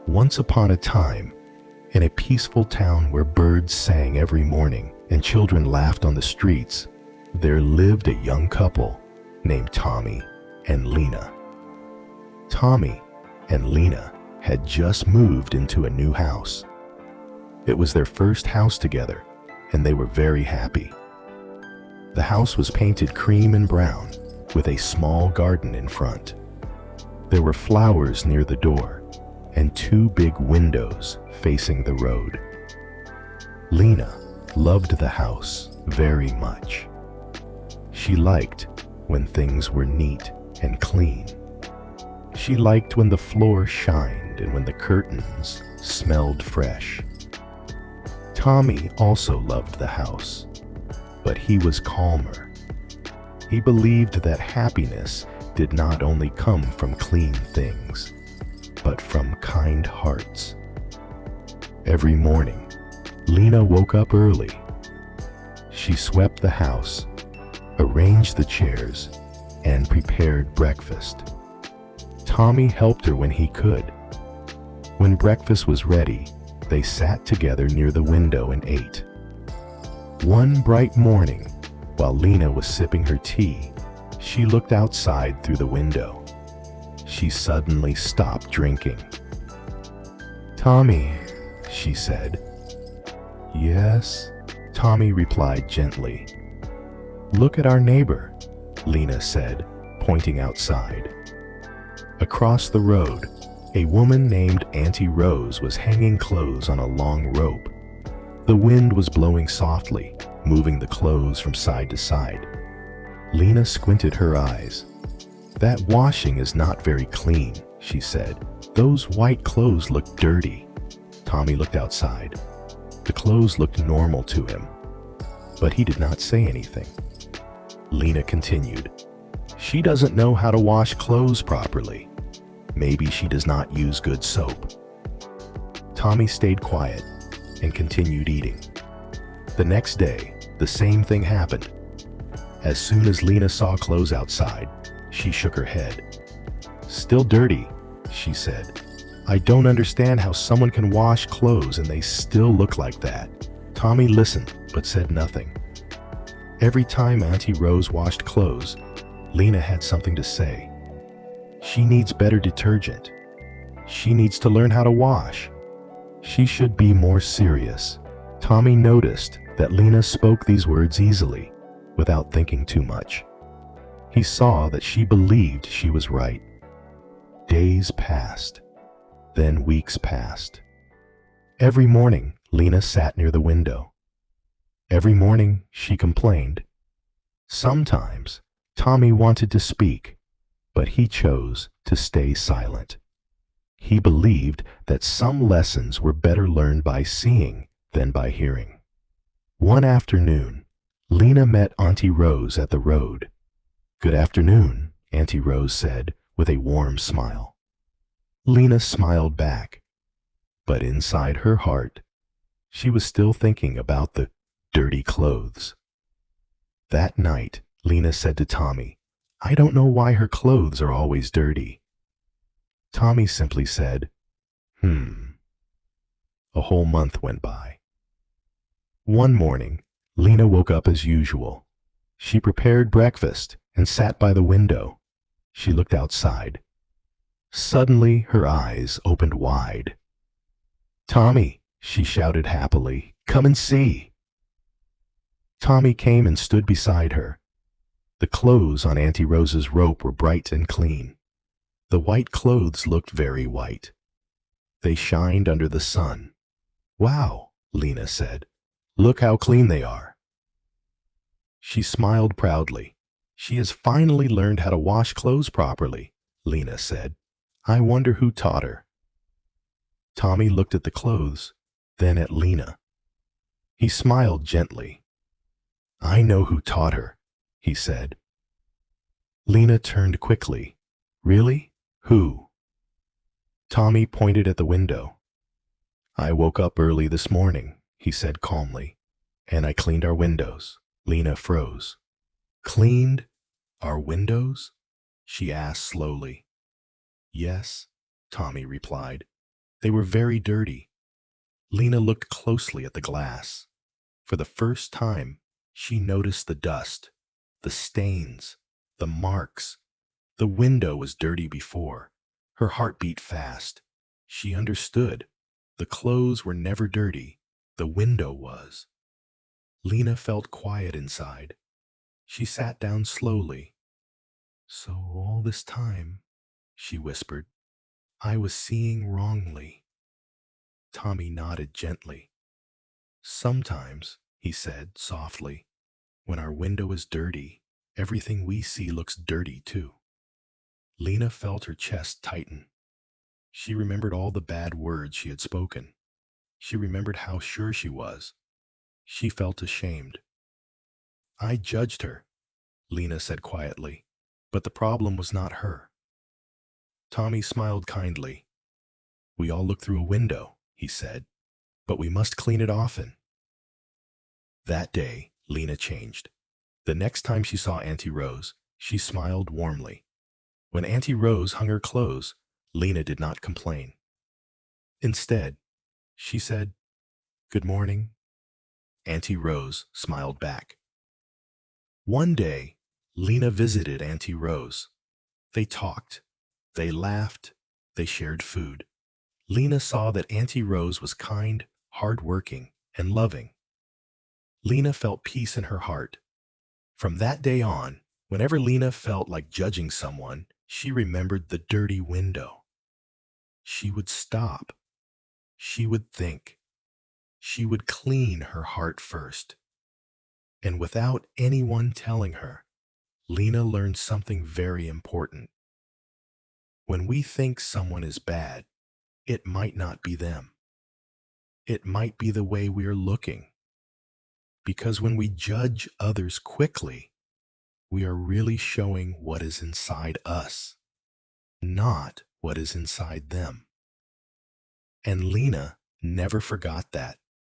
Once upon a time, in a peaceful town where birds sang every morning and children laughed on the streets, there lived a young couple named Tommy and Lena. Tommy and Lena had just moved into a new house. It was their first house together, and they were very happy. The house was painted cream and brown with a small garden in front. There were flowers near the door and two big windows facing the road. Lena loved the house very much. She liked when things were neat and clean. She liked when the floor shined and when the curtains smelled fresh. Tommy also loved the house, but he was calmer. He believed that happiness did not only come from clean things, but from kind hearts. Every morning, Lena woke up early. She swept the house, arranged the chairs, and prepared breakfast. Tommy helped her when he could. When breakfast was ready, they sat together near the window and ate. One bright morning, while Lena was sipping her tea, she looked outside through the window. She suddenly stopped drinking. "Tommy," she said. "Yes," Tommy replied gently. "Look at our neighbor," Lena said, pointing outside. Across the road, a woman named Auntie Rose was hanging clothes on a long rope. The wind was blowing softly, moving the clothes from side to side. Lena squinted her eyes. "That washing is not very clean," she said. "Those white clothes look dirty." Tommy looked outside. The clothes looked normal to him, but he did not say anything. Lena continued, "She doesn't know how to wash clothes properly. Maybe she does not use good soap." Tommy stayed quiet and continued eating. The next day, the same thing happened. As soon as Lena saw clothes outside, she shook her head. "Still dirty," she said. "I don't understand how someone can wash clothes and they still look like that." Tommy listened but said nothing. Every time Auntie Rose washed clothes, Lena had something to say. "She needs better detergent. She needs to learn how to wash. She should be more serious." Tommy noticed that Lena spoke these words easily, without thinking too much. He saw that she believed she was right. Days passed, then weeks passed. Every morning, Lena sat near the window. Every morning, she complained. Sometimes, Tommy wanted to speak, but he chose to stay silent. He believed that some lessons were better learned by seeing than by hearing. One afternoon, Lena met Auntie Rose at the road. "Good afternoon," Auntie Rose said with a warm smile. Lena smiled back, but inside her heart, she was still thinking about the dirty clothes. That night, Lena said to Tommy, "I don't know why her clothes are always dirty." Tommy simply said, A whole month went by. One morning, Lena woke up as usual. She prepared breakfast and sat by the window. She looked outside. Suddenly, her eyes opened wide. "Tommy," she shouted happily, "come and see." Tommy came and stood beside her. The clothes on Auntie Rose's rope were bright and clean. The white clothes looked very white. They shined under the sun. "Wow," Lena said. "Look how clean they are." She smiled proudly. "She has finally learned how to wash clothes properly," Lena said. "I wonder who taught her." Tommy looked at the clothes, then at Lena. He smiled gently. "I know who taught her," he said. Lena turned quickly. "Really? Who?" Tommy pointed at the window. "I woke up early this morning," he said calmly, "and I cleaned our windows." Lena froze. "Cleaned our windows?" she asked slowly. "Yes," Tommy replied. They were very dirty. Lena looked closely at the glass. For the first time, she noticed the dust, the stains, the marks. The window was dirty before. Her heart beat fast. She understood. The clothes were never dirty. The window was. Lena felt quiet inside. She sat down slowly. So all this time, she whispered, I was seeing wrongly. Tommy nodded gently. Sometimes, he said softly, when our window is dirty, everything we see looks dirty too. Lena felt her chest tighten. She remembered all the bad words she had spoken. She remembered how sure she was. She felt ashamed. I judged her, Lena said quietly, but the problem was not her. Tommy smiled kindly. We all look through a window, he said, but we must clean it often. That day, Lena changed. The next time she saw Auntie Rose, she smiled warmly. When Auntie Rose hung her clothes, Lena did not complain. Instead, she said, Good morning. Auntie Rose smiled back. One day, Lena visited Auntie Rose. They talked, they laughed, they shared food. Lena saw that Auntie Rose was kind, hardworking, and loving. Lena felt peace in her heart. From that day on, whenever Lena felt like judging someone, she remembered the dirty window. She would stop. She would think. She would clean her heart first. And without anyone telling her, Lena learned something very important. When we think someone is bad, it might not be them. It might be the way we are looking. Because when we judge others quickly, we are really showing what is inside us, not what is inside them. And Lena never forgot that.